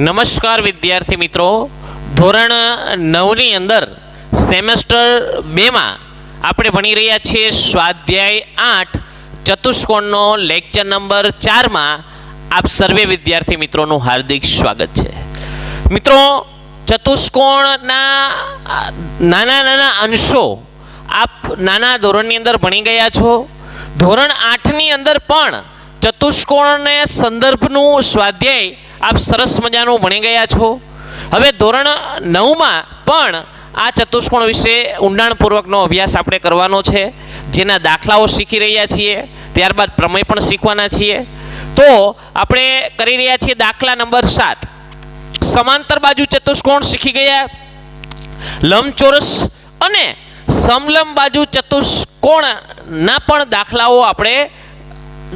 નમસ્કાર વિદ્યાર્થી મિત્રો, ધોરણ 9ની અંદર સેમેસ્ટર 2માં આપણે ભણી રહ્યા છીએ સ્વાધ્યાય 8 ચતુષ્કોણનો લેક્ચર નંબર 4માં આપ સર્વે વિદ્યાર્થી મિત્રોનું હાર્દિક સ્વાગત છે. મિત્રો, ચતુષ્કોણના નાના નાના અંશો આપ નાના ધોરણની અંદર ભણી ગયા છો. ધોરણ 8ની અંદર પણ ચતુષ્કોણને સંદર્ભનું સ્વાધ્યાય આપ સરસ મજાનું ભણી ગયા છો. હવે ધોરણ 9માં પણ આ ચતુષ્કોણ વિશે ઊંડાણપૂર્વકનો અભ્યાસ આપણે કરવાનો છે, જેના દાખલાઓ શીખી રહ્યા છીએ, ત્યારબાદ પ્રમેય પણ શીખવાના છીએ. તો આપણે કરી રહ્યા છીએ દાખલા નંબર 7. સમાંતર બાજુ ચતુષ્કોણ શીખી ગયા, લંબચોરસ અને સમલંબ બાજુ ચતુષ્કોણના પણ દાખલાઓ આપણે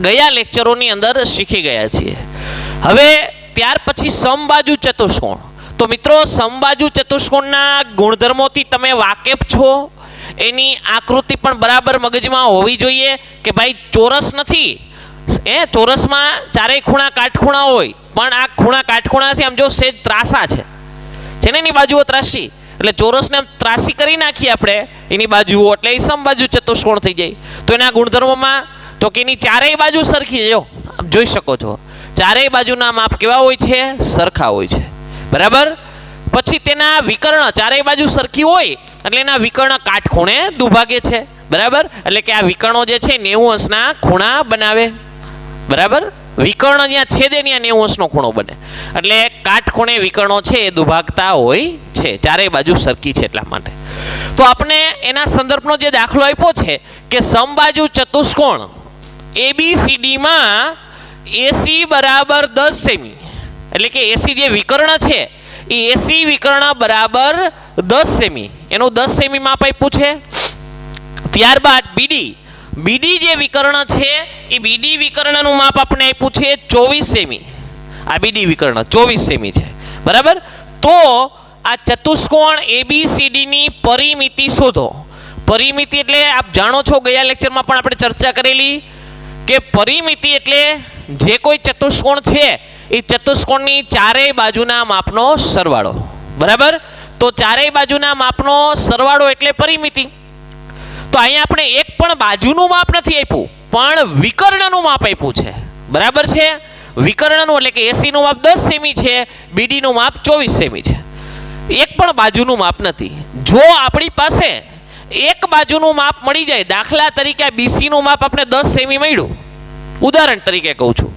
ગયા લેક્ચરોની અંદર શીખી ગયા છીએ. હવે ત્યાર પછી સમબાજુ ચતુષ્કોણ. તો મિત્રો, સમબાજુ ચતુષ્કોણના ગુણધર્મોથી તમે વાકેફ છો. એની આકૃતિ પણ બરાબર મગજમાં હોવી જોઈએ કે ભાઈ ચોરસ નથી, ચોરસમાં ચારેય ખૂણા કાટખૂણા હોય, પણ આ ખૂણા કાટખૂણાથી આમ જો સેજ ત્રાસા છે ને એની બાજુઓ ત્રાસી, એટલે ચોરસને આમ ત્રાસી કરી નાખીએ આપણે એની બાજુઓ, એટલે એ સમબાજુ ચતુષ્કોણ થઈ જાય. તો એના ગુણધર્મોમાં તો કે એની ચારેય બાજુ સરખી, જો જોઈ શકો છો, ચારેય બાજુના માપ કેવા હોય છે? સરખા હોય છે, બરાબર. પછી તેના વિકર્ણ ચારેય બાજુ સરખી હોય એટલે એના વિકર્ણ કાટખૂણે દુભાગે છે, બરાબર. એટલે કે આ વિકર્ણો જે છે 90 અંશના ખૂણા બનાવે, બરાબર. વિકર્ણ જ્યાં છેદે ત્યાં 90 અંશનો ખૂણો બને, એટલે કાટખૂણે વિકર્ણો છે એ દુભાગતા હોય છે, ચારેય બાજુ સરખી છે એટલા માટે. તો આપણે એના સંદર્ભનો જે દાખલો આપ્યો છે કે સમબાજુ ચતુષ્કોણ ABCDમાં AC બરાબર 10 સેમી, એટલે કે AC જે વિકર્ણ છે એ AC વિકર્ણ બરાબર 10 સેમી, એનું 10 સેમી માપ આપ્યું છે. ત્યારબાદ BD જે વિકર્ણ છે એ BD વિકર્ણનું માપ આપણે આપ્યું છે 24 સેમી. આ BD વિકર્ણ 24 સેમી છે, બરાબર. તો આ ચતુષ્કોણ ABCDની પરિમિતિ શોધો. પરિમિતિ એટલે આપ જાણો છો, ગયા લેક્ચરમાં પણ આપણે ચર્ચા કરેલી કે પરિમિતિ એટલે જે કોઈ ચતુષ્કોણ છે એ ચતુષ્કોણની ચારેય બાજુના માપનો સરવાળો, બરાબર. તો ચારેય બાજુના માપનો સરવાળો એટલે પરિમિતિ. તો અહીંયા આપણે એક પણ બાજુનું માપ નથી આપ્યું, પણ વિકર્ણનું માપ આપ્યું છે, બરાબર છે. વિકર્ણનું એટલે કે AC નું માપ 10 સેમી છે, BD નું માપ 24 સેમી છે. એક પણ બાજુનું માપ નથી. જો આપણી પાસે એક બાજુનું માપ મળી જાય, દાખલા તરીકે BC નું માપ આપણે 10 સેમી મળ્યું, ઉદાહરણ તરીકે કહું છું,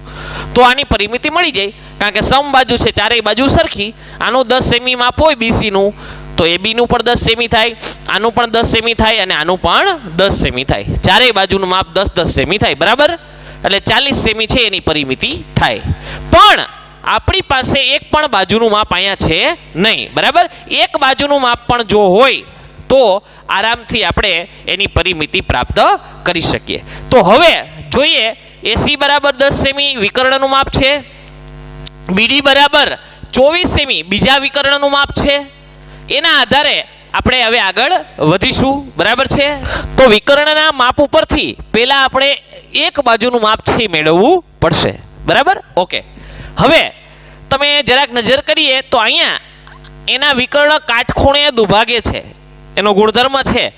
તો આની પરિમિતિ મળી જાય, કારણ કે સમબાજુ છે, ચારેય બાજુ સરખી. આનું 10 સેમી માપ હોય BC નું, તો AB નું પણ 10 સેમી થાય, આનું પણ 10 સેમી થાય અને આનું પણ 10 સેમી થાય. ચારેય બાજુનું માપ 10-10 સેમી થાય, બરાબર. એટલે 40 સેમી છે એની પરિમિતિ થાય. પણ આપણી પાસે એક પણ બાજુનું માપ અહીંયા છે નહીં, બરાબર. એક બાજુનું માપ પણ જો હોય તો આરામથી આપણે એની પરિમિતિ પ્રાપ્ત કરી શકીએ. તો હવે જોઈએ, AC બરાબર 10 સેમી વિકર્ણનું માપ છે, BD બરાબર 24 સેમી બીજા વિકર્ણનું માપ છે. એના આધારે આપણે હવે આગળ વધીશું, બરાબર છે. તો વિકર્ણના માપ ઉપરથી પહેલા આપણે એક બાજુનું માપ છે મેળવવું પડશે, બરાબર. ઓકે, હવે તમે જરાક નજર કરીએ તો અહીંયા એના વિકર્ણ કાટખૂણે દુભાગે છે, એનો ગુણધર્મ છે.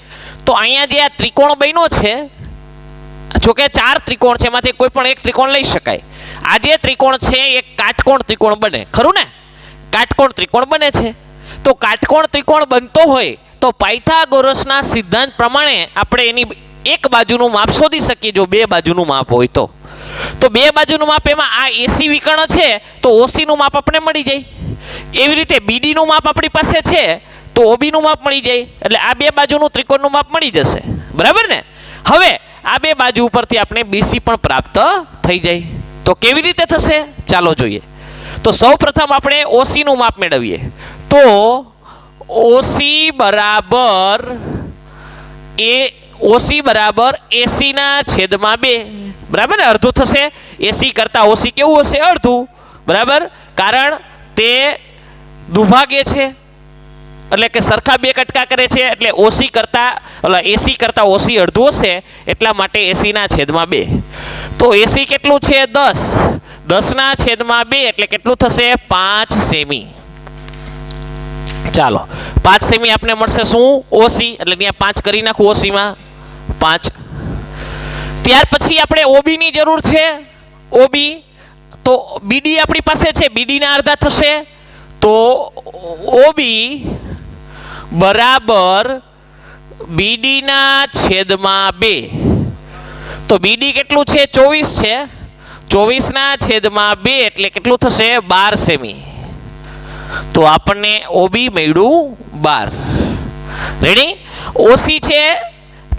તો અહીંયા જે આ ત્રિકોણ બન્યો છે, જોકે 4 ત્રિકોણ છે, એમાંથી કોઈ પણ એક ત્રિકોણ લઈ શકાય. આ જે ત્રિકોણ છે એક કાટકોણ ત્રિકોણ બને, ખરું ને? કાટકોણ ત્રિકોણ બને છે. તો કાટકોણ ત્રિકોણ બનતો હોય તો પાયથાગોરસના સિદ્ધાંત પ્રમાણે આપણે એની એક બાજુનું માપ શોધી શકીએ, જો બે બાજુનું માપ હોય તો. તો બે બાજુનું માપ, એમાં આ AC વિકર્ણ છે તો OC નું માપ આપણે મળી જાય. એવી રીતે BD નું માપ આપણી પાસે છે તો OB નું માપ મળી જાય, એટલે આ બે બાજુનું ત્રિકોણનું માપ મળી જશે, બરાબર ને. હવે આ બે બાજુ ઉપરથી આપણે BC પણ પ્રાપ્ત થઈ જાય. તો કેવી રીતે થશે ચાલો જોઈએ. તો સૌ પ્રથમ આપણે OC નું માપ મેળવીએ. તો OC બરાબર AC ના છેદમાં 2, બરાબર ને. અડધું થશે. AC કરતા OC કેવું હશે? અડધું, બરાબર. કારણ તે દુભાગે છે, એટલે કે સરખા બે કટકા કરે છે, એટલે AC કરતા OC અડધું હશે, એટલા માટે AC ના છેદમાં 2. તો AC કેટલું છે? 10. 10/2 એટલે કેટલું થશે? 5 સેમી. ચાલો 5 સેમી આપણે મળશે શું? ઓસી. એટલે ત્યાં 5 કરી નાખું ઓસીમાં 5. ત્યાર પછી આપણે ઓબી ની જરૂર છે. ઓબી તો બીડી આપણી પાસે છે, બીડી ના અડધા થશે. તો ઓબી બરાબર બીડી ના છેદમાં 2. તો બીડી કેટલું છે? 24 છે. 24/2 એટલે કેટલું થશે? 12 સેમી. તો આપણને ઓબી મળ્યું 12. રેડી? ઓસી છે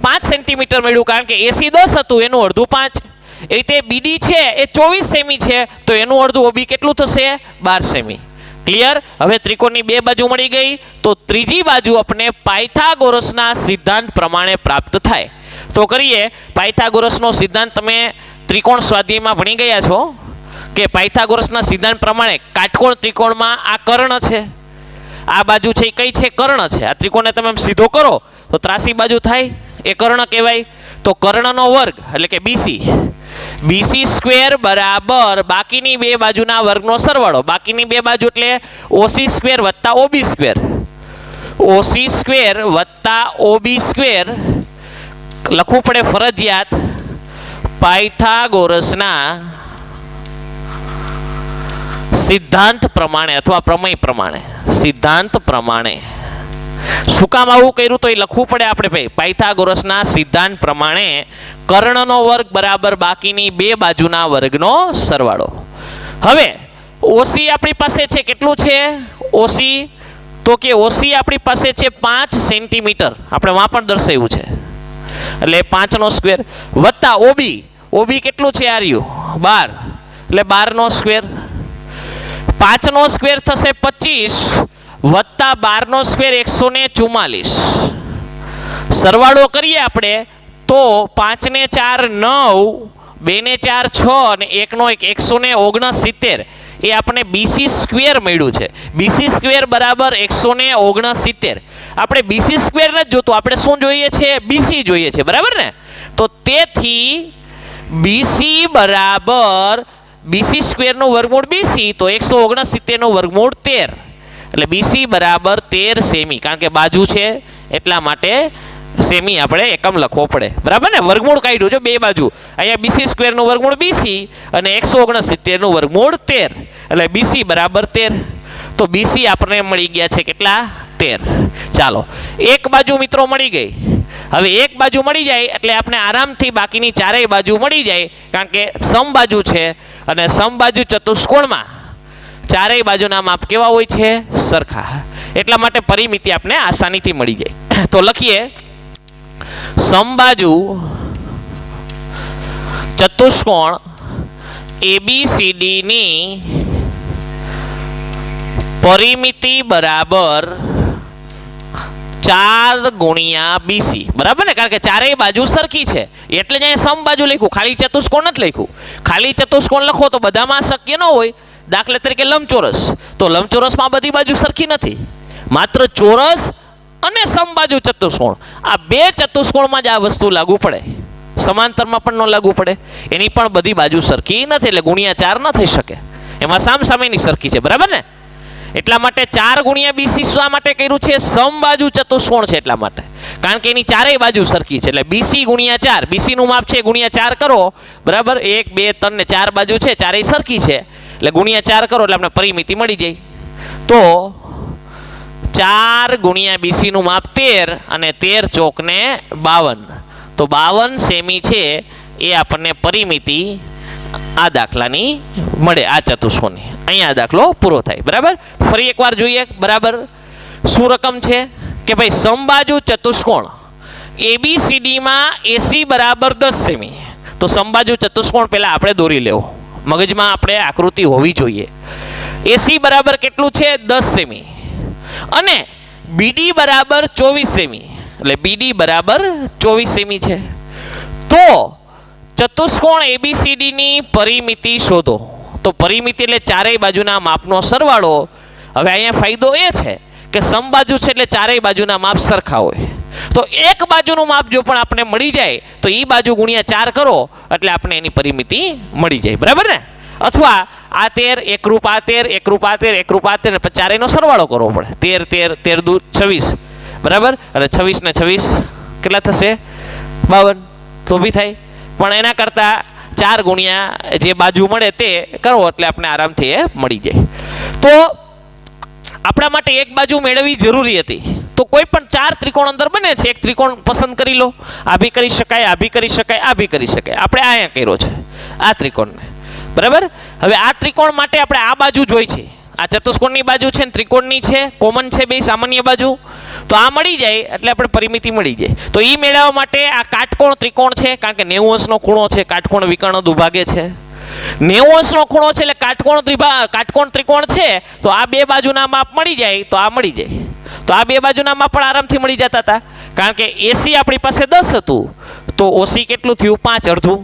5 સેન્ટીમીટર મળ્યું, કારણ કે એસી 10 હતું એનું અડધું 5. એ રીતે બીડી છે એ 24 સેમી છે, તો એનું અડધું ઓબી કેટલું થશે? 12 સેમી. ક્લિયર? હવે ત્રિકોણની બે બાજુ મળી ગઈ, તો ત્રીજી બાજુ આપણે પાયથાગોરસના સિદ્ધાંત પ્રમાણે પ્રાપ્ત થાય. તો કરીએ. પાયથાગોરસનો સિદ્ધાંત તમે ત્રિકોણ સ્વાધ્યાયમાં ભણી ગયા છો કે પાયથાગોરસના સિદ્ધાંત પ્રમાણે કાટકોણ ત્રિકોણમાં આ કર્ણ છે, આ બાજુ છે એ કઈ છે? કર્ણ છે. આ ત્રિકોણને તમે સીધો કરો તો ત્રાસી બાજુ થાય, એ કર્ણ કહેવાય. તો કર્ણનો વર્ગ એટલે કે બીસી, બીસી સ્ક્વેર બરાબર બાકીની બે બાજુના વર્ગનો સરવાળો. બાકીની બે બાજુ એટલે ઓસી સ્ક્વેર વત્તા ઓબી સ્ક્વેર. ઓસી સ્ક્વેર વત્તા ઓબી સ્ક્વેર લખવું પડે ફરજિયાત પાયથાગોરસના સિદ્ધાંત પ્રમાણે અથવા પ્રમેય પ્રમાણે. સિદ્ધાંત પ્રમાણે શું કામ આવું કર્યું? તો એ લખવું પડે આપણે ભાઈ. પાયથાગોરસના સિદ્ધાંત પ્રમાણે કર્ણનો વર્ગ બરાબર બાકીની બે બાજુના વર્ગનો સરવાળો. હવે ઓસી આપણી પાસે છે કેટલું છે? ઓસી તો કે ઓસી આપણી પાસે છે 5 સેન્ટીમીટર. આપણે વાં પણ દર્શાવ્યું છે, એટલે 5 સ્ક્વેર વત્તા ઓબી. ઓબી કેટલું છે? આર્યું 12, એટલે 12 સ્ક્વેર. 5 સ્ક્વેર થશે 25 વત્તા 12 સ્ક્વેર 144. સરવાળો કરીએ આપણે તો 5 ને 4 9, 2 ને 4 6 અને 1 નો 1 169. એ આપણે બીસી સ્ક્વેર મળ્યું છે. બીસી સ્ક્વેર બરાબર 169. આપણે બીસી સ્ક્વેર નથી જોતું, આપણે શું જોઈએ છે? બીસી જોઈએ છે, બરાબર ને? તો તેથી બીસી બરાબર બીસી સ્ક્વેરનું વર્ગમૂળ બીસી, તો 169નું વર્ગમૂળ 13. એટલે બીસી બરાબર 13 સેમી. કારણ કે બાજુ છે એટલા માટે સેમી આપણે એકમ લખવો પડે, બરાબર ને? વર્ગમૂળ કાઢ્યું છે બે બાજુ. અહીંયા બીસી સ્ક્વેરનું વર્ગમૂળ બીસી અને 169નું વર્ગમૂળ 13, એટલે બીસી બરાબર 13. તો બીસી આપણને મળી ગયા છે કેટલા? 13. ચાલો એક બાજુ મિત્રો મળી ગઈ. હવે એક બાજુ મળી જાય એટલે આપણે આરામથી બાકીની ચારેય બાજુ મળી જાય, કારણ કે સમબાજુ છે અને સમબાજુ ચતુષ્કોણમાં ચારેય બાજુના માપ કેવા હોય છે? સરખા. એટલા માટે પરિમિતિ આપણે આસાનીથી મળી જાય. તો લખીએ સમબાજુ ચતુષ્કોણ ABCD ની પરિમિતિ બરાબર 4 ગુણ્યા BC, બરાબર ને? કારણ કે ચારેય બાજુ સરખી છે એટલે જ અહીંયા સમબાજુ લખ્યું, ખાલી ચતુષ્કોણ નથી લખ્યું. ખાલી ચતુષ્કોણ લખો તો બધામાં શક્ય ન હોય. દાખલા તરીકે લંબચોરસ, તો લંબચોરસમાં બધી બાજુ સરખી નથી, માત્ર ચોરસ અને સમબાજુ ચતુષ્કોણ, આ બે ચતુષ્કોણમાં જ આ વસ્તુ લાગુ પડે. સમાંતરમાં પણ ન લાગુ પડે. એની પણ બધી બાજુ સરખી નથી, એટલે ગુણ્યા 4 ન થઈ શકે. એમાં સામસામેની સરખી છે, બરાબર ને? એટલા માટે 4 ગુણ્યા BC શા માટે કર્યું છે? સમબાજુ ચતુષ્કોણ છે એટલા માટે, કારણ કે એની ચારેય બાજુ સરખી છે. એટલે BC ગુણ્યા 4, BC નું માપ છે ગુણ્યા 4 કરો, બરાબર? 1 2 3 ને 4 બાજુ છે, ચારેય સરખી છે, એટલે ગુણ્યા 4 કરો એટલે આપણે પરિમિતિ મળી જાય. તો 4 ગુણ્યા BC નું માપ 13 અને 13 ચોક ને 52, તો 52 સેમી છે એ આપણને પરિમિતિ આ દાખલાની મળે, આ ચતુષ્કોણની. અહીંયા દાખલો પૂરો થાય, બરાબર? ફરી એકવાર જોઈએ, બરાબર? શું રકમ છે કે ભાઈ સમબાજુ ચતુષ્કોણ ABCD માં AC બરાબર 10 સેમી. તો સમબાજુ ચતુષ્કોણ પહેલા આપણે દોરી લેવો, મગજમાં આપણે આકૃતિ હોવી જોઈએ. AC બરાબર કેટલું છે? 10 સેમી. અને BD બરાબર 24 સેમી, એટલે BD બરાબર 24 સેમી છે. તો ચતુષ્કોણ ABCD ની પરિમિતિ શોધો. તો પરિમિતિ એટલે ચારેય બાજુના માપનો સરવાળો. હવે અહીંયા ફાયદો એ છે કે સમબાજુ છે એટલે ચારેય બાજુના માપ સરખા હોય. તો એક બાજુનું માપ જો પણ આપણે મળી જાય તો એ બાજુ ગુણ્યા 4 કરો એટલે આપણે એની પરિમિતિ મળી જાય, બરાબર ને? અથવા આ 13 એકરૂપ આ 13 એકરૂપ આ 13 એકરૂપ આ 13 પછી ચારેયનો સરવાળો કરવો પડે. 13 13 13 દુ 26 બરાબર. અને 26 ને 26 કેટલા થશે? 52. તો બી થાય. પણ એના કરતાં 4 ગુણ્યા જે બાજુ મળે તે કરો એટલે આપણે આરામથી એ મળી જાય. તો આપણા માટે એક બાજુ મેળવવી જરૂરી હતી. તો કોઈ પણ 4 ત્રિકોણ અંદર બને છે, એક ત્રિકોણ પસંદ કરી લો. આ બી કરી શકાય, આ બી કરી શકાય, આ બી કરી શકાય. આપણે અહીંયા કર્યો છે આ ત્રિકોણને, બરાબર. હવે આ ત્રિકોણ માટે આપણે આ બાજુ જોઈ છે. આ ચતુષ્કોણની બાજુ છે ને ત્રિકોણની છે, કોમન છે બે સામાન્ય બાજુ. તો આ મળી જાય એટલે આપણે પરિમિતિ મળી જાય. તો એ મેળવવા માટે આ કાટકોણ ત્રિકોણ છે, કારણ કે 90 અંશનો ખૂણો છે, કાટકોણ વિકર્ણ દુભાગે છે. 90 અંશનો ખૂણો છે એટલે કાટકોણ ત્રિકોણ છે. તો આ બે બાજુના માપ મળી જાય તો આ મળી જાય. તો આ બે બાજુના માપ પણ આરામથી મળી જતા હતા, કારણ કે એસી આપણી પાસે 10 હતું તો ઓસી કેટલું થયું? 5 અડધું.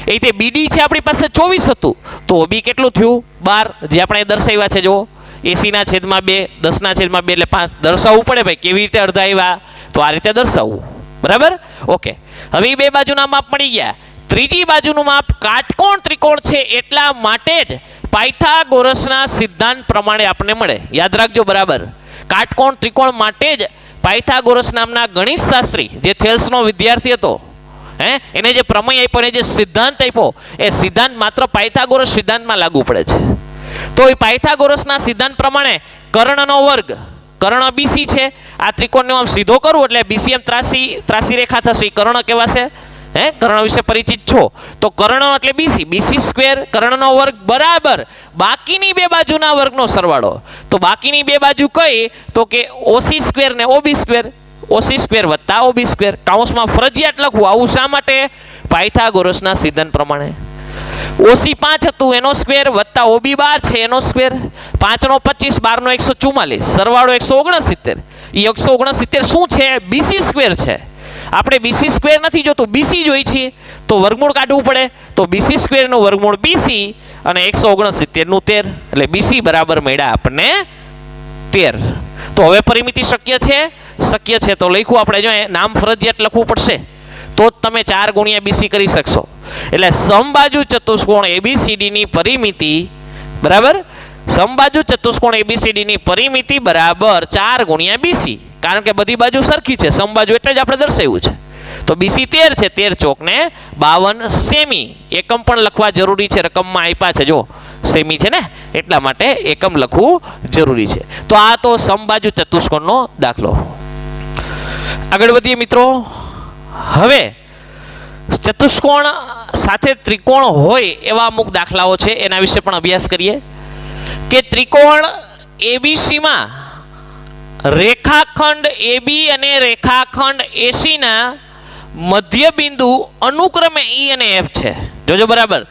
એ રીતે બીડી છે આપણી પાસે 24 હતું તો ઓબી કેટલું થયું? 12. જે આપણે દર્શાવ્યા છે જો 80/2 10/2 એટલે 5 દર્શાવવું પડે ભાઈ. કેવી રીતે અડધા આવ્યા? તો આ રીતે દર્શાવવું, બરાબર. ઓકે, હવે બે બાજુના માપ મળી ગયા. ત્રીજી બાજુનું માપ કાટકોણ ત્રિકોણ છે એટલા માટે જ પાયથાગોરસના સિદ્ધાંત પ્રમાણે આપણને મળે. યાદ રાખજો બરાબર. કાટકોણ ત્રિકોણ માટે જ પાયથાગોરસ નામના ગણિત શાસ્ત્રી જે થેલ્સનો વિદ્યાર્થી હતો, એને જે પ્રમેય આપ્યો, એને જે સિદ્ધાંત આપ્યો, એ સિદ્ધાંત માત્ર પાયથાગોરસ સિદ્ધાંતમાં લાગુ પડે છે. તો એ પાયથાગોરસના સિદ્ધાંત પ્રમાણે કર્ણનો વર્ગ, કર્ણ બીસી છે. આ ત્રિકોણને આમ સીધો કરું એટલે બીસી એમ ત્રાસી રેખા થશે. કર્ણ કહેવાશે. કર્ણ વિશે પરિચિત છો તો કર્ણ એટલે બીસી, બીસી સ્ક્વેર કર્ણનો વર્ગ બરાબર બાકીની બે બાજુના વર્ગનો સરવાળો. તો બાકીની બે બાજુ કઈ? તો કે ઓસી સ્ક્વેર ને ઓબી સ્ક્વેર. ઓસી સ્ક્વેર વત્તા ઓબી સ્ક્વેર. કૌંસમાં ફરજિયાત લખવું. આવું શા માટે? પાયથાગોરસના સિદ્ધાંત પ્રમાણે. ઓસી 5 હતું એનો સ્ક્વેર વત્તા ઓબી 12 છે એનો સ્ક્વેર. 5 નો 25, 12 નો 144, સરવાળો 169. એ 169 શું છે? બીસી સ્ક્વેર છે. આપણે બીસી સ્ક્વેર નથી જોતું, બીસી જોઈ છીએ તો વર્ગમૂળ કાઢવું પડે. તો બીસી સ્ક્વેરનું વર્ગમૂળ બીસી અને 169 નું 13 એટલે બીસી બરાબર મળ્યા આપણને 13. તો હવે પરિમિતિ શક્ય છે? શક્ય છે. તો લખ્યું આપણે જો નામ ફરજિયાત લખવું પડશે તો જ તમે 4 ગુણ્યા બીસી કરી શકશો. એટલે સમબાજુ ચતુષ્કોણ એબીસીડી ની પરિમિતિ બરાબર, સમબાજુ ચતુષ્કોણ એબીસીડી ની પરિમિતિ બરાબર 4 ગુણ્યા બીસી. કારણ કે બધી બાજુ સરખી છે, સમબાજુ એટલે જ આપણે દર્શાવ્યું છે. તો બીસી 13 છે, 13 ચોક ને 52 સેમી. એકમ પણ લખવા જરૂરી છે, રકમમાં આપ્યા છે જો સેમી છે ને, એટલા માટે એકમ લખવું જરૂરી છે. તો આ તો સમબાજુ ચતુષ્કોણનો દાખલો. આગળ વધીએ મિત્રો. હવે ચતુષ્કોણ સાથે ત્રિકોણ હોય એવા અમુક દાખલાઓ છે, એના વિશે પણ અભ્યાસ કરીએ. કે ત્રિકોણ એબીસીમાં રેખાખંડ એબી અને રેખાખંડ એસી ના મધ્ય બિંદુ અનુક્રમે ઈ અને એફ છે. જોજો બરાબર.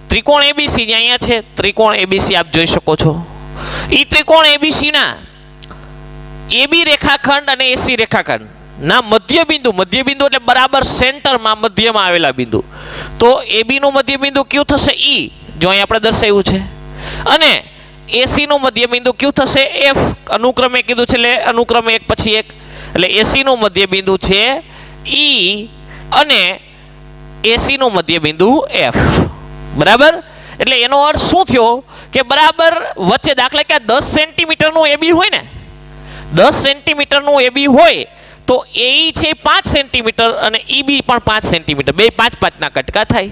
ત્રિકોણ એબીસી જે અહીંયા છે, ત્રિકોણ એબીસી આપ જોઈ શકો છો. ઈ ત્રિકોણ એબીસી ના એબી રેખાખંડ અને એસી રેખાખંડ ના મધ્ય બિંદુ એટલે બરાબર સેન્ટરમાં મધ્યમાં આવેલા બિંદુ. તો એબી નું મધ્ય બિંદુ કયું થશે? ઈ. જો અહીં આપણે દર્શાવ્યું છે. અને એસી નું મધ્ય બિંદુ કયું થશે? એફ. અનુક્રમે કીધું છે એટલે અનુક્રમે એક પછી એક. એટલે એસી નું મધ્ય બિંદુ છે ઈ અને એસી નું મધ્ય બિંદુ એફ. બરાબર. એટલે એનો અર્થ શું થયો? કે બરાબર વચ્ચે દાખલા કે 10 સેન્ટીમીટર નું એબી હોય ને, 10 સેન્ટીમીટર નું એબી હોય તો એ છે 5 સેન્ટીમીટર અને ઈબી પણ 5 સેન્ટીમીટર. બે 5 ના કટકા થાય.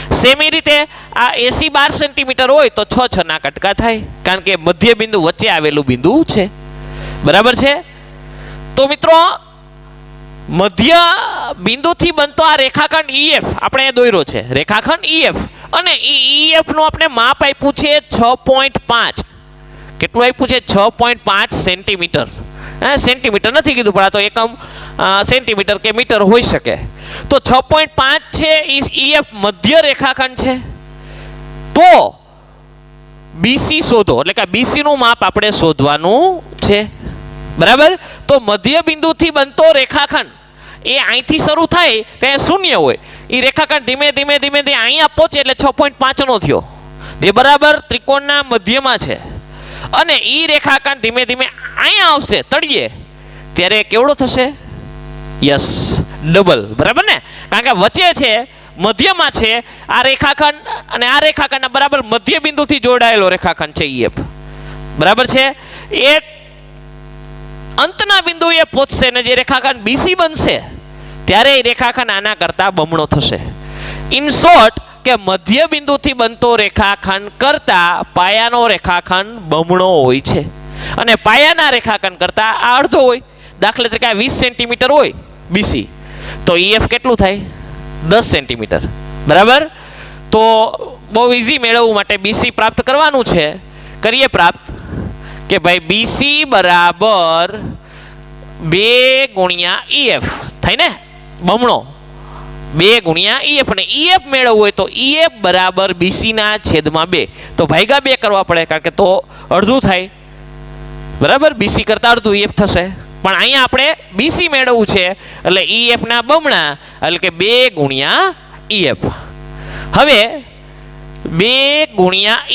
સેમી રીતે આ એસી 12 સેન્ટીમીટર હોય તો 6 ના કટકા થાય, કારણ કે મધ્ય બિંદુ વચ્ચે આવેલું બિંદુ છે. બરાબર છે. તો મિત્રો મધ્ય બિંદુથી બનતો આ રેખાખંડ ઈએફ આપણે દોર્યો છે, રેખાખંડ ઈએફ. અને ઈએફ નું આપણે માપ આપ્યું છે 6.5. કેટલું આપ્યું છે? 6.5 સેન્ટીમીટર. સેન્ટીમીટર નથી કીધું, પણ આ તો એકમ સેન્ટીમીટર કે મીટર હોઈ શકે. તો 6.5 છે ઈએફ મધ્ય રેખાખંડ છે. તો બીસી શોધો, એટલે કે બીસી નું માપ આપણે શોધવાનું છે. બરાબર. તો મધ્ય બિંદુથી બનતો રેખાખંડ એ અહીંથી શરૂ થાય ત્યાં શૂન્ય હોય. એ રેખાખંડ ધીમે ધીમે અહીંયા પહોંચે એટલે 6.5 નો થયો, જે બરાબર ત્રિકોણના મધ્યમાં છે. અને ઈ રેખાખંડ ધીમે ધીમે અહીંયા આવશે તળિયે, ત્યારે કેવડો થશે? Yes, double. બરાબર ને? કારણ કે વચ્ચે છે મધ્યમાં છે આ રેખાખંડ અને આ રેખાખંડના બરાબર મધ્ય બિંદુથી જોડાયેલો રેખાખંડ છે EF. બરાબર છે. એ અંતના બિંદુએ પહોંચશે ને જે રેખાખંડ BC બનશે ત્યારે એ રેખાખંડ આના કરતા બમણો થશે. ઇન શોર્ટ કે મધ્ય બિંદુથી બનતો રેખાખંડ કરતા પાયાનો રેખાખંડ બમણો હોય છે અને પાયાના રેખાખંડ કરતા આ અડધો હોય. દાખલા તરીકે 20 સેન્ટીમીટર હોય BC તો EF કેટલું થાય? 10 સેન્ટીમીટર. બરાબર. તો બહુ ઇઝી મેળવવા માટે BC પ્રાપ્ત કરવાનું છે. કરીએ પ્રાપ્ત કે ભાઈ BC બરાબર 2 ગુણ્યા EF થાય ને બમણો 2 ગુણ્યા EF અને EF મેળવવું હોય તો EF બરાબર BC ના છેદમાં 2 તો ભાગ્યા 2 કરવા પડે કારણ કે તો અડધું થાય. બરાબર. BC કરતા અડધું EF થશે પણ અહીંયા આપણે BC મેળવવું છે એટલે EF ના બમણા એટલે કે 2 ગુણ્યા EF. હવે 2 ગુણ્યા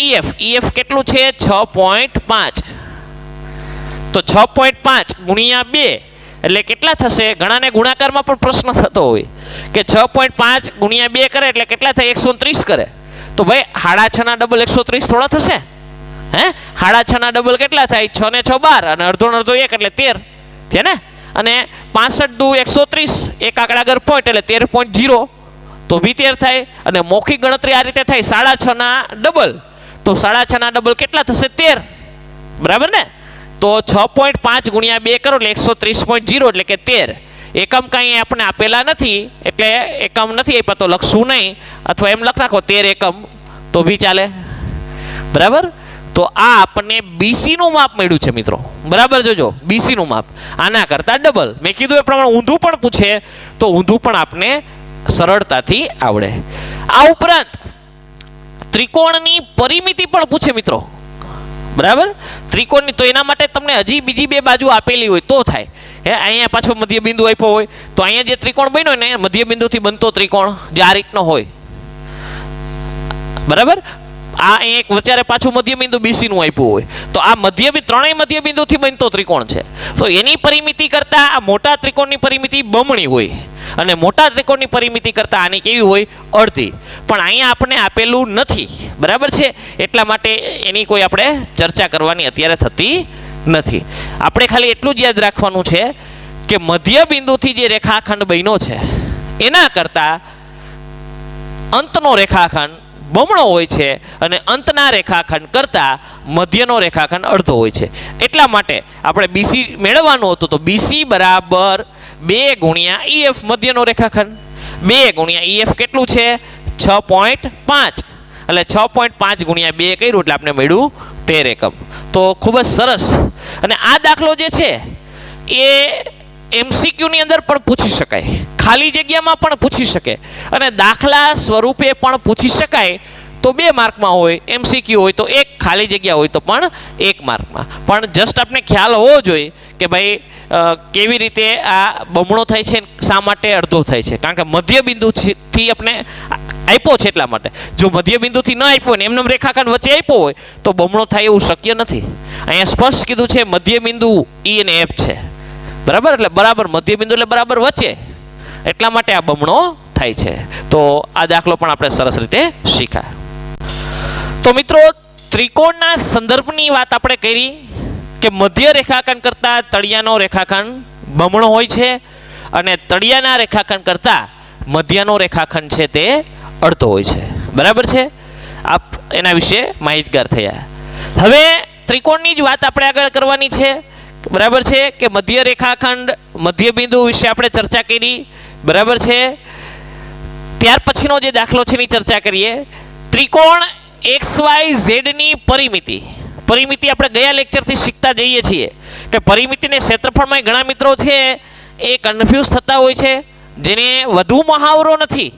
EF કેટલું છે? 6.5. તો 6.5 ગુણ્યા 2 એટલે કેટલા થશે? ઘણાને ગુણાકારમાં પણ પ્રશ્ન થતો હોય કે 6.5 ગુણ્યા 2 કરે એટલે કેટલા થાય? 130 કરે. તો ભાઈ 6.5 ના ડબલ 130 થોડા થશે? હે 6.5 ના ડબલ કેટલા થાય? 6 ને 6 12 અને અડધો 1 એટલે 13 છે ને. અને 65 દુ 130 એક આંકડા આગળ પોઈન્ટ એટલે 13.0 તો બી 13 થાય. અને મૌખિક ગણતરી આ રીતે થાય 6.5 ના ડબલ તો 6.5 ના ડબલ કેટલા થશે? 13. બરાબર ને. તો 6.5 ગુણ્યા 2 કરો એટલે 130.0 એટલે કે 13. એકમ કાંઈ આપણે આપેલા નથી એટલે એકમ નથી આપ્યા તો લખશું નહીં અથવા એમ લખ નાખો 13 એકમ તો બી ચાલે. બરાબર. તો આ આપણને BC નું માપ મળ્યું છે મિત્રો. બરાબર. જોજો BC નું માપ આના કરતા ડબલ. મેં કીધું એ પ્રમાણે ઊંધું પણ પૂછે તો ઊંધું પણ આપને સરળતાથી આવડે. આ ઉપરાંત ત્રિકોણની પરિમિતિ પણ પૂછે મિત્રો. બરાબર. ત્રિકોણની તો એના માટે તમને હજી બીજી 2 બાજુ આપેલી હોય તો થાય. હે અહીંયા પાછો મધ્ય બિંદુ આપ્યો હોય તો અહીંયા જે ત્રિકોણ બન્યો ને મધ્ય બિંદુથી બનતો ત્રિકોણ જે આ રીતનો હોય. બરાબર. આ એક વચારે પાછું મધ્ય બિંદુ BC નું આપ્યું હોય તો આ ત્રણેય મધ્ય બિંદુથી બનતો ત્રિકોણ છે તો એની પરિમિતિ કરતા આ મોટા ત્રિકોણની પરિમિતિ બમણી હોય અને મોટા ત્રિકોણની પરિમિતિ કરતા આની કેવી હોય? અડધી. પણ અહીંયા આપણે આપેલું નથી. બરાબર છે. એટલા માટે એની કોઈ આપણે ચર્ચા કરવાની અત્યારે થતી નથી. આપણે ખાલી એટલું જ યાદ રાખવાનું છે કે મધ્ય બિંદુથી જે રેખાખંડ બન્યો છે એના કરતા અંતનો રેખાખંડ બમણો હોય છે અને અંતના રેખાખંડ કરતા મધ્યનો રેખાખંડ અડધો હોય છે. એટલા માટે આપણે BC મેળવવાનું હતું તો BC બરાબર 2 ગુણ્યા EF મધ્યનો રેખાખંડ 2 ગુણ્યા EF કેટલું છે? 6.5 એટલે 6.5 ગુણ્યા 2 કર્યું એટલે આપણે મળ્યું 13 એકમ. તો ખૂબ જ સરસ. અને આ દાખલો જે છે એ MCQ ની અંદર પણ પૂછી શકાય, ખાલી જગ્યામાં પણ પૂછી શકે અને દાખલા સ્વરૂપે પણ પૂછી શકાય. તો 2 માર્કમાં હોય, MCQ હોય તો 1, ખાલી જગ્યા હોય તો પણ 1 માર્કમાં. પણ જસ્ટ આપણે ખ્યાલ હોવો જોઈએ કે ભાઈ કેવી રીતે આ બમણો થાય છે, શા માટે અડધો થાય છે. કારણ કે મધ્ય બિંદુથી આપણે આપ્યો છે એટલા માટે. જો મધ્ય બિંદુથી ન આપ્યો ને એમને રેખાખંડ વચ્ચે આપ્યો હોય તો બમણો થાય એવું શક્ય નથી. અહીંયા સ્પષ્ટ કીધું છે મધ્ય બિંદુ E અને F છે. બરાબર. એટલે બરાબર મધ્ય બિંદુ એટલે બરાબર વચ્ચે, એટલા માટે આ બમણો થાય છે. તો આ દાખલો પણ આપણે સરસ રીતે શીખ્યા. તો મિત્રો ત્રિકોણના સંદર્ભની વાત આપણે કરી કે મધ્ય રેખાખંડ કરતા તળિયાનો રેખાખંડ બમણો હોય છે અને તળિયાના રેખાખંડ કરતા મધ્યનો રેખાખંડ છે તે અડધો હોય છે. બરાબર છે. આપ એના વિશે માહિતગાર થયા. હવે ત્રિકોણની જ વાત આપણે આગળ કરવાની છે. બરાબર છે કે મધ્ય રેખાખંડ મધ્ય બિંદુ વિશે આપણે ચર્ચા કરી. બરાબર છે. ત્યાર પછીનો જે દાખલો છે એની ચર્ચા કરીએ. ત્રિકોણ XYZ ની પરિમિતિ આપણે ગયા લેક્ચરથી શીખતા જઈએ છીએ કે પરિમિતિને ક્ષેત્રફળમાં ઘણા મિત્રો છે એ કન્ફ્યુઝ થતા હોય છે, જેને વધુ મહાવરો નથી,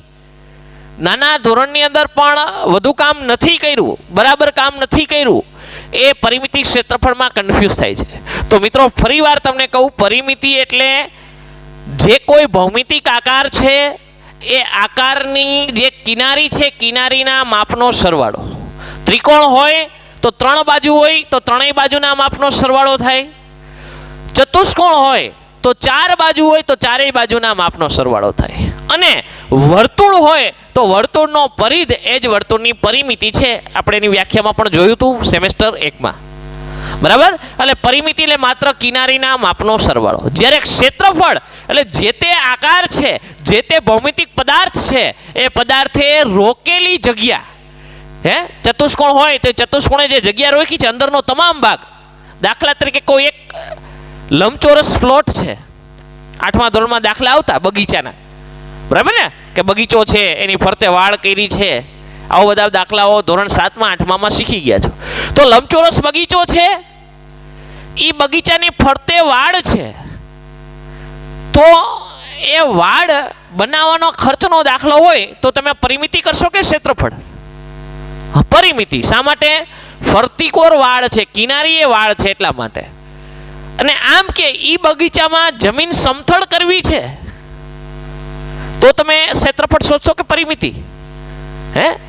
નાના ધોરણની અંદર પણ વધુ કામ નથી કર્યું, બરાબર કામ નથી કર્યું, એ પરિમિતિ ક્ષેત્રફળમાં કન્ફ્યુઝ થાય છે. તો મિત્રો ફરીવાર તમને કહું, પરિમિતિ એટલે જે કોઈ ભૌમિતિક આકાર છે એ આકારની જે કિનારી છે કિનારીના માપનો સરવાળો. ત્રિકોણ હોય તો 3 બાજુ હોય તો ત્રણેય બાજુના માપનો સરવાળો થાય. ચતુષ્કોણ હોય તો 4 બાજુ હોય તો ચારેય બાજુના માપનો સરવાળો થાય. અને વર્તુળ હોય તો વર્તુળનો પરિધ એ જ વર્તુળની પરિમિતિ છે. આપણે એની વ્યાખ્યામાં પણ જોયું હતું સેમેસ્ટર 1માં. બરાબર. એટલે પરિમિતિ એટલે માત્ર કિનારીના માપનો સરવાળો. જ્યારે ક્ષેત્રફળ એટલે જે તે આકાર છે, જે તે ભૌમિતિક પદાર્થ છે, એ પદાર્થે રોકેલી જગ્યા, ચતુષ્કોણ હોય તો ચતુષ્કોણે જે જગ્યા રોકી છે અંદરનો તમામ ભાગ, દાખલા તરીકે કોઈ એક લંબચોરસ પ્લોટ છે, 8મા ધોરણમાં દાખલા આવતા બગીચાના, બરાબર ને, કે બગીચો છે એની ફરતે વાડ કરી છે, આવા બધા દાખલાઓ ધોરણ 7માં 8માં શીખી ગયા છો. તો લંબચોરસ બગીચો છે, એ બગીચાની ફરતે વાડ છે, તો એ વાડ બનાવવાનો ખર્ચનો દાખલો હોય તો તમે પરિમિતિ કરશો કે ક્ષેત્રફળ? પરિમિતિ. શા માટે? ફરતી કોર વાડ છે, કિનારી એ વાડ છે એટલા માટે. અને આમ કે ઈ બગીચામાં જમીન સમથળ કરવી છે તો તમે ક્ષેત્રફળ શોધશો કે પરિમિતિ?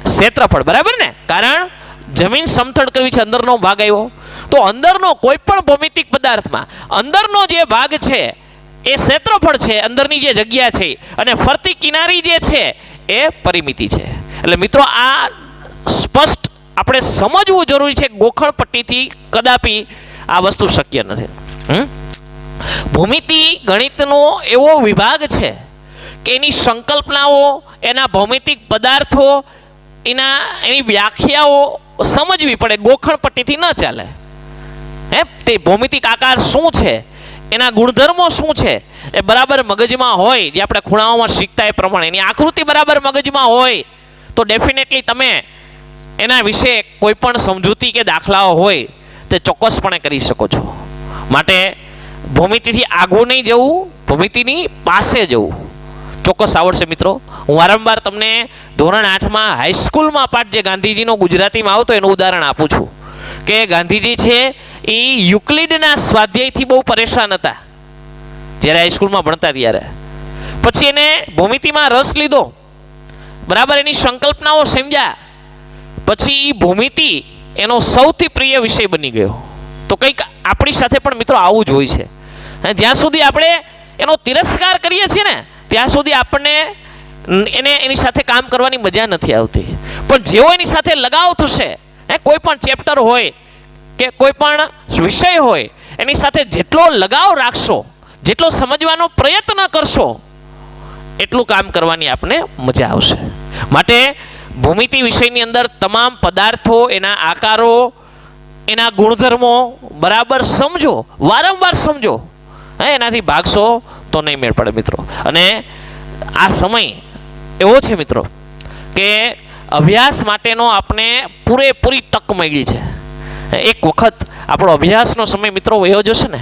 ક્ષેત્રફળ. બરાબર ને, કારણ જમીન સમથળ કરવી છે, અંદરનો ભાગ આવ્યો, તો અંદરનો કોઈ પણ ભૌમિતિક પદાર્થમાં અંદરનો જે ભાગ છે એ ક્ષેત્રફળ છે, અંદરની જે જગ્યા છે, અને ફરતી કિનારી જે છે એ પરિમિતિ છે. એટલે મિત્રો આ સ્પષ્ટ આપણે સમજવું જરૂરી છે. ગોખણ પટ્ટીથી કદાપી આ વસ્તુ શક્ય નથી. ભૂમિતિ ગણિતનો એવો વિભાગ છે કે એની સંકલ્પનાઓ, એના ભૌમિતિક પદાર્થો, એની વ્યાખ્યાઓ સમજવી પડે. ગોખણ પટ્ટીથી ન ચાલે. તે ભૌમિતિક આકાર શું છે, એના ગુણધર્મો શું છે, એ બરાબર મગજમાં હોય, જે આપણે ખૂણાઓમાં શીખતા એ પ્રમાણે એની આકૃતિ બરાબર મગજમાં હોય તો ડેફિનેટલી તમે એના વિશે કોઈ પણ સમજૂતી કે દાખલાઓ હોય તે ચોક્કસપણે કરી શકો છો. માટે ભૌમિતિથી આગું નહીં જવું, ભૌમિતિની પાસે જવું ચોક્કસ આવડશે મિત્રો. હું વારંવાર તમને ધોરણ 8માં હાઈસ્કૂલમાં પાઠ જે ગાંધીજીનો ગુજરાતીમાં આવતો એનું ઉદાહરણ આપું છું કે ગાંધીજી છે એ યુક્લિડના સ્વાધ્યાયથી બહુ પરેશાન હતા જ્યારે હાઈસ્કૂલમાં ભણતા ત્યારે. પછી એને ભૌમિતિમાં રસ લીધો, બરાબર, એની સંકલ્પનાઓ સમજ્યા, પછી ભૌમિતિ એનો સૌથી પ્રિય વિષય બની ગયો. તો કંઈક આપણી સાથે પણ મિત્રો આવું જ હોય છે. જ્યાં સુધી આપણે એનો તિરસ્કાર કરીએ છીએ ને ત્યાં સુધી આપણને એની સાથે કામ કરવાની મજા નથી આવતી. પણ જેવો એની સાથે લગાવ થશે, કોઈ પણ ચેપ્ટર હોય કે કોઈ પણ વિષય હોય, એની સાથે જેટલો લગાવ રાખશો, જેટલો સમજવાનો પ્રયત્ન કરશો, એટલું કામ કરવાની આપણે મજા આવશે. માટે ભૂમિતિ વિષયની અંદર તમામ પદાર્થો, એના આકારો, એના ગુણધર્મો બરાબર સમજો, વારંવાર સમજો. એનાથી ભાગશો તો નહીં મેળ પડે મિત્રો. અને આ સમય એવો છે મિત્રો કે અભ્યાસ માટેનો આપણે પૂરેપૂરી તક મળી છે. એક વખત આપણો અભ્યાસનો સમય મિત્રો વયો જશે ને,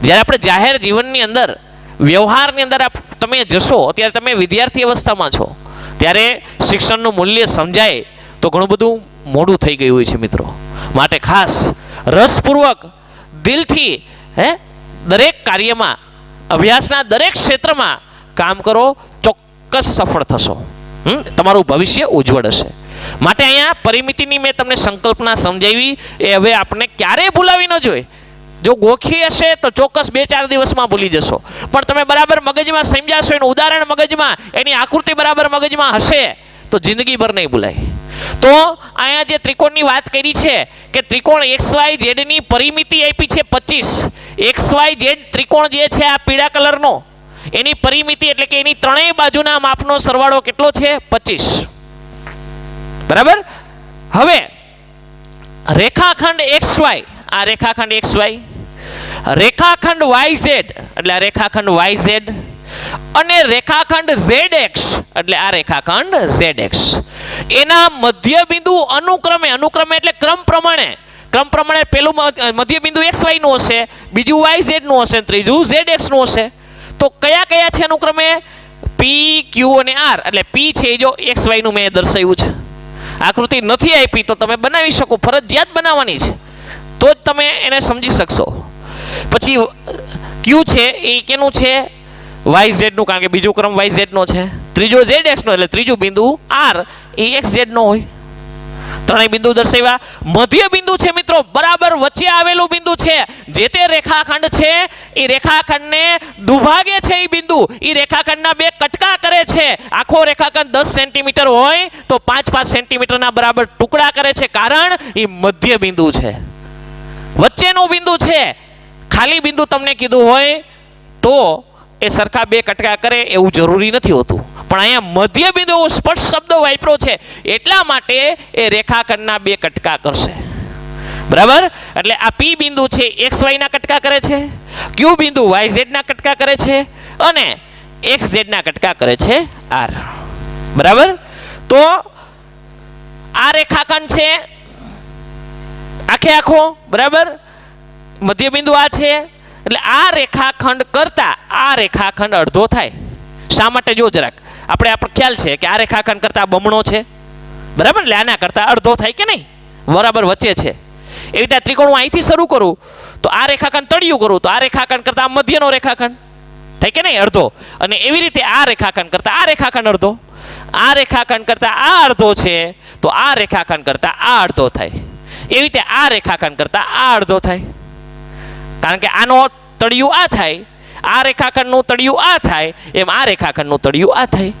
જ્યારે આપણે જાહેર જીવનની અંદર, વ્યવહારની અંદર તમે જશો, ત્યારે તમે વિદ્યાર્થી અવસ્થામાં છો, ત્યારે શિક્ષણનું મૂલ્ય સમજાય તો ઘણું બધું મોડું થઈ ગયું હોય છે મિત્રો. માટે ખાસ રસપૂર્વક દિલથી દરેક કાર્યમાં, અભ્યાસના દરેક ક્ષેત્રમાં કામ કરો, ચોક્કસ સફળ થશો. તમારું ભવિષ્ય ઉજ્જવળ હશે. માટે અહીંયા પરિમિતિની મેં તમને સંકલ્પના સમજાવી, એ હવે આપણે ક્યારેય ભૂલાવી ન જોઈએ. જો ગોખી હશે તો ચોક્કસ 2-4 દિવસમાં ભૂલી જશો, પણ તમે બરાબર મગજમાં સમજાશો, એનું ઉદાહરણ મગજમાં, એની આકૃતિ બરાબર મગજમાં હશે તો જિંદગીભર નહીં ભૂલાય. તો અહીંયા જે ત્રિકોણની વાત કરી છે કે ત્રિકોણ XYZ ની પરિમિતિ આપી છે 25. XYZ ત્રિકોણ જે છે આ પીળા કલરનો, એની પરિમિતિ એટલે કે એની ત્રણેય બાજુના માપનો સરવાળો કેટલો છે? 25. બરાબર. હવે રેખાખંડ XY, આ રેખાખંડ XY, રેખાખંડ YZ એટલે આ રેખાખંડ YZ, અને રેખાખંડ ZX એટલે આ રેખાખંડ ZX, એના મધ્યબિંદુ અનુક્રમે એટલે ક્રમ પ્રમાણે પેલું મધ્યબિંદુ XY નું હશે, બીજું YZ નું હશે, ત્રીજું ZX નું હશે. તો કયા કયા છે અનુક્રમે? P, Q અને R. એટલે P છે જો XY નું મેં દર્શાવ્યું છે. આકૃતિ નથી આપી તો તમે બનાવી શકો, ફરજિયાત બનાવવાની છે તો જ તમે એને સમજી શકશો. પછી Q છે એ કેનું છે? YZ નું, કારણ કે બીજો ક્રમ YZ નો છે. ત્રીજો ZX નો એટલે ત્રીજું બિંદુ R એ XZ નો હોય. ત્રણેય બિંદુ દર્શાવ્યા. મધ્ય બિંદુ છે મિત્રો, બરાબર વચ્ચે આવેલું બિંદુ છે. જે તે રેખાખંડ છે એ રેખાખંડને દુભાગે છે. એ બિંદુ એ રેખાખંડના બે કટકા કરે છે. આખો રેખાખંડ 10 સેન્ટીમીટર હોય તો 5-5 સેન્ટીમીટરના બરાબર ટુકડા કરે છે. કારણ એ મધ્ય બિંદુ છે, વચ્ચેનું બિંદુ છે. ખાલી બિંદુ તમને કીધું હોય તો એ સરખા બે કટકા કરે એવું જરૂરી નથી હોતું, પણ અહીંયા મધ્ય બિંદુ સ્પષ્ટ શબ્દ વાપર્યો છે એટલા માટે એ રેખાખંડના બે કટકા કરશે. બરાબર, એટલે આ પી બિંદુ છે XY ના કટકા કરે છે, ક્યુ બિંદુ YZ ના કટકા કરે છે અને XZ ના કટકા કરે છે R. બરાબર, તો આ રેખાખંડ છે આખે આખો. બરાબર, મધ્ય બિંદુ આ છે એટલે આ રેખાખંડ કરતા આ રેખાખંડ અડધો થાય. શા માટે? જો જરાક આપણે ખ્યાલ છે કે આ રેખાખંડ કરતા બમણો છે. બરાબર, એટલે આના કરતા અડધો થાય કે નહીં, બરાબર વચ્ચે છે. એવી રીતે ત્રિકોણ હું અહીંથી શરૂ કરું તો આ રેખાખંડ તળિયું કરું તો આ રેખાખંડ કરતા મધ્યનો રેખાખંડ થાય કે નહીં, અડધો. અને એવી રીતે આ રેખાખંડ કરતા આ રેખાખંડ અડધો, આ રેખાખંડ કરતા આ અડધો છે તો આ રેખાખંડ કરતા આ અડધો થાય. એવી રીતે આ રેખાખંડ કરતા આ અડધો થાય, કારણ કે આનો તળિયું આ થાય, આ રેખાખંડનું તળિયું આ થાય, એમ આ રેખાખંડનું તળિયું આ થાય.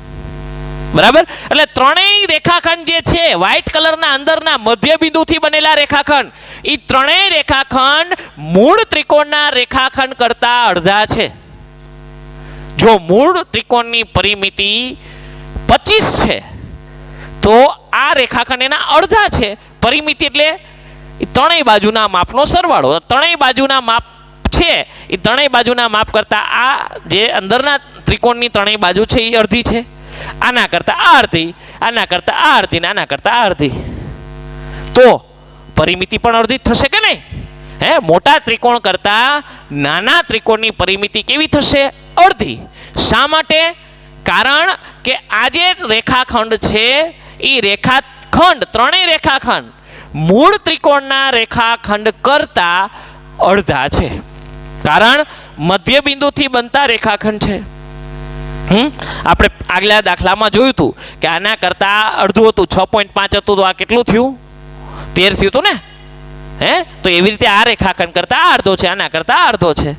બરાબર, એટલે ત્રણેય રેખાખંડ જે છે વ્હાઇટ કલરના અંદરના મધ્ય બિંદુથી બનેલા રેખાખંડ, એ ત્રણેય રેખાખંડ મૂળ ત્રિકોણના રેખાખંડ કરતા અડધા છે. જો મૂળ ત્રિકોણની પરિમિતિ 25 છે તો આ રેખાખંડ એના અડધા છે. પરિમિતિ એટલે ત્રણેય બાજુના માપનો સરવાળો. ત્રણેય બાજુના માપ છે એ ત્રણેય બાજુના માપ કરતા આ જે અંદરના ત્રિકોણની ત્રણેય બાજુ છે એ અડધી છે. આના કરતા આ અડધી, આના કરતા આ અડધી, આના કરતા આ અડધી, તો પરિમિતિ પણ અડધી થશે કે નહીં? હે, મોટા ત્રિકોણ કરતા નાના ત્રિકોણની પરિમિતિ કેવી થશે? અડધી. શા માટે? કારણ કે આ જે રેખાખંડ છે એ રેખાખંડ ત્રણેય રેખાખંડ મૂળ ત્રિકોણના રેખાખંડ કરતા અડધા છે. કારણ મધ્ય બિંદુથી બનતા રેખાખંડ છે. આપણે આગલા દાખલામાં જોયું હતું કે આના કરતા અડધું હતું, 6.5 હતું તો આ કેટલું થયું? 13 થયું હતું ને. હે, તો એવી રીતે આ રેખાખંડ કરતા આ અડધો છે, આના કરતા આ અડધો છે.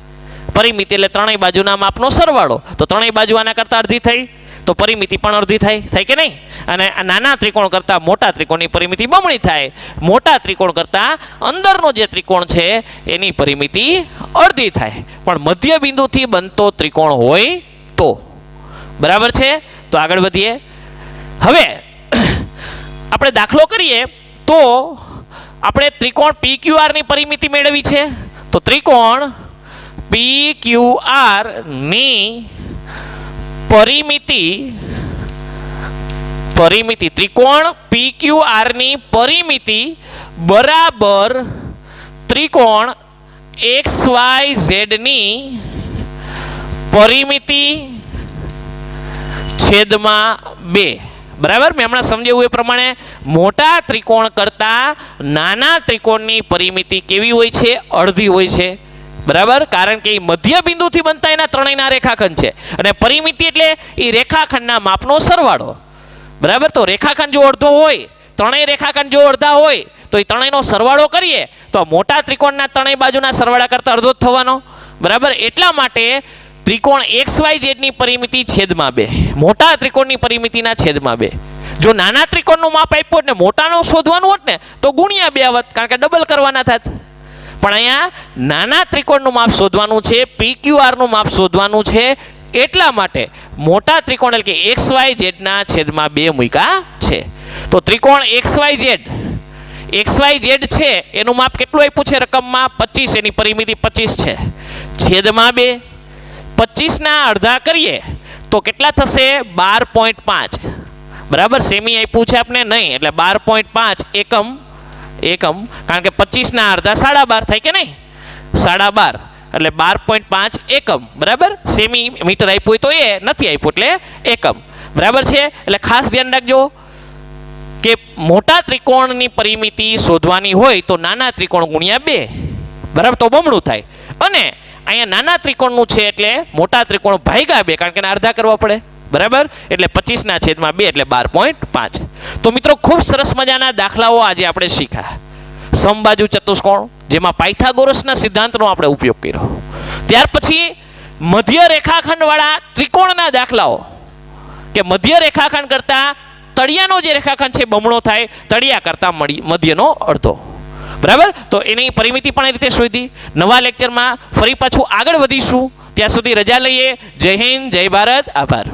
પરિમિતિ એટલે ત્રણેય બાજુના માપનો સરવાળો. તો ત્રણેય બાજુ આના કરતા અડધી થઈ તો પરિમિતિ પણ અડધી થાય કે નહીં? અને નાના ત્રિકોણ કરતા મોટા ત્રિકોણની પરિમિતિ બમણી થાય. મોટા ત્રિકોણ કરતા અંદરનો જે ત્રિકોણ છે એની પરિમિતિ અડધી થાય. પણ મધ્ય બિંદુથી બનતો ત્રિકોણ હોય તો. બરાબર છે, તો આગળ વધીએ. હવે આપણે દાખલો કરીએ તો આપણે ત્રિકોણ PQR ની પરિમિતિ મેળવી છે. તો ત્રિકોણ PQR ની પરિમિતિ ત્રિકોણ PQR ની પરિમિતિ બરાબર ત્રિકોણ XYZ ની પરિમિતિ છેદમાં 2. બરાબર, મેં હમણાં સમજાવ્યું એ પ્રમાણે મોટા ત્રિકોણ કરતા નાના ત્રિકોણની પરિમિતિ કેવી હોય છે? અડધી હોય છે. બરાબર, કારણ કે એ મધ્ય બિંદુથી બનતા એના ત્રણેયના રેખાખંડ છે અને પરિમિતિ એટલે એ રેખાખંડના માપનો સરવાળો. બરાબર, તો રેખાખંડ જો અડધો હોય, ત્રણેય રેખાખંડ જો અડધા હોય તો એ ત્રણેયનો સરવાળો કરીએ તો મોટા ત્રિકોણના ત્રણેય બાજુના સરવાળા કરતા અડધો જ થવાનો. બરાબર, એટલા માટે ત્રિકોણ XYZ ની પરિમિતિ છેદમાં 2, મોટા ત્રિકોણની પરિમિતિના છેદમાં 2. જો નાના ત્રિકોણનું માપ આપ્યું ને મોટાનું શોધવાનું હોત ને તો ગુણ્યા 2 આવત, કારણ કે ડબલ કરવાના થાત. પણ અહીંયા નાના ત્રિકોણનું માપ શોધવાનું છે, PQR નું માપ શોધવાનું છે, એટલા માટે મોટા ત્રિકોણ એટલે કે XYZ ના છેદમાં 2 મૂક્યા છે. તો ત્રિકોણ XYZ છે એનું માપ કેટલું આપ્યું છે રકમમાં? 25. એની પરિમિતિ 25 છે. છેદમાં 2, 25 ના અડધા કરીએ તો કેટલા થશે? 12.5. બરાબર, સેમી આપ્યું છે આપણે નહીં, એટલે 12.5 એકમ. કારણ કે 25 ના અડધા 12.5 થાય કે નહીં? 12.5 એટલે 12.5 એકમ. બરાબર, સેમી મીટર આપ્યું હોય તો એ નથી આપ્યું એટલે એકમ. બરાબર છે, એટલે ખાસ ધ્યાન રાખજો કે મોટા ત્રિકોણની પરિમિતિ શોધવાની હોય તો નાના ત્રિકોણ ગુણ્યા 2. બરાબર, તો બમણું થાય. અને અહીંયા નાના ત્રિકોણનું છે એટલે મોટા ત્રિકોણ ભાગ્યા 2, કારણ કે અડધા કરવા પડે. બરાબર, એટલે 25/2 એટલે 12.5. તો મિત્રો ખૂબ સરસ મજાના દાખલાઓ આજે આપણે શીખ્યા. સમબાજુ ચતુષ્કોણ જેમાં પાયથાગોરસના સિદ્ધાંતનો આપણે ઉપયોગ કર્યો. ત્યાર પછી મધ્ય રેખાખંડ વાળા ત્રિકોણના દાખલાઓ, કે મધ્ય રેખાખંડ કરતા તળિયાનો જે રેખાખંડ છે બમણો થાય, તળિયા કરતા મધ્યનો અડધો. બરાબર, તો એની પરિમિતિ પણ એ રીતે શોધી. નવા લેક્ચરમાં ફરી પાછું આગળ વધીશું. ત્યાં સુધી રજા લઈએ. જય હિન્દ, જય ભારત, આભાર.